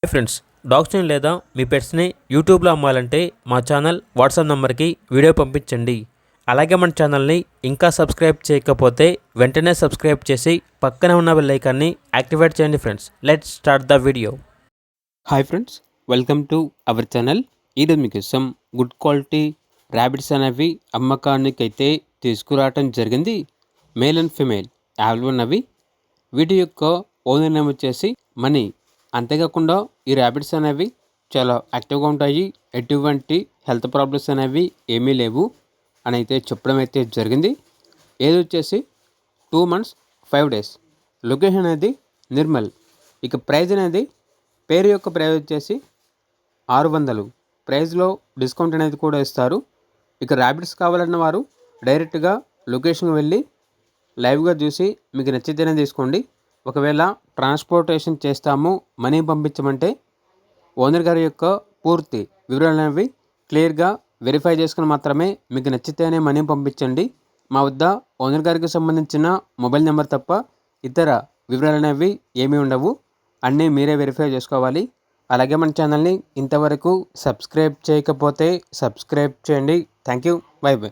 Hi friends, డాగ్స్ని లేదా మీ పెట్స్ని యూట్యూబ్లో అమ్మాలంటే మా ఛానల్ వాట్సాప్ నెంబర్కి వీడియో పంపించండి. అలాగే మన ఛానల్ని ఇంకా సబ్స్క్రైబ్ చేయకపోతే వెంటనే సబ్స్క్రైబ్ చేసి పక్కనే ఉన్న బెల్ ఐకాన్ని యాక్టివేట్ చేయండి. Friends, let's start the video. Hi friends, welcome to our channel. ఈరోజు మీకోసం గుడ్ క్వాలిటీ ర్యాబిట్స్ అనేవి అమ్మకానికైతే తీసుకురావటం జరిగింది. మేల్ అండ్ ఫిమేల్ అవైలబుల్ ఉన్నవి. వీటి యొక్క ఓనర్ నేమ్ వచ్చేసి మనీ. అంతేకాకుండా ఈ ర్యాబిట్స్ అనేవి చాలా యాక్టివ్గా ఉంటాయి, ఎటువంటి హెల్త్ ప్రాబ్లమ్స్ అనేవి ఏమీ లేవు అని అయితే చెప్పడం అయితే జరిగింది. ఏది వచ్చేసి 2 months 5 days. లొకేషన్ అనేది నిర్మల్. ఇక ప్రైజ్ అనేది పేరు యొక్క ప్రైజ్ వచ్చేసి 600. ప్రైజ్లో డిస్కౌంట్ అనేది కూడా ఇస్తారు. ఇక ర్యాబిట్స్ కావాలన్న వారు డైరెక్ట్గా లొకేషన్కి వెళ్ళి లైవ్గా చూసి మీకు నచ్చితేనే తీసుకోండి. ఒకవేళ ట్రాన్స్పోర్టేషన్ చేస్తాము, మనీ పంపించమంటే ఓనర్ గారి యొక్క పూర్తి వివరాలు అనేవి క్లియర్గా వెరిఫై చేసుకుని మాత్రమే మీకు నచ్చితేనే మనీ పంపించండి. మా వద్ద ఓనర్ గారికి సంబంధించిన మొబైల్ నెంబర్ తప్ప ఇతర వివరాలు అనేవి ఏమీ ఉండవు. అన్నీ మీరే వెరిఫై చేసుకోవాలి. అలాగే మన ఛానల్ని ఇంతవరకు సబ్స్క్రైబ్ చేయకపోతే సబ్స్క్రైబ్ చేయండి. Thank you. By by.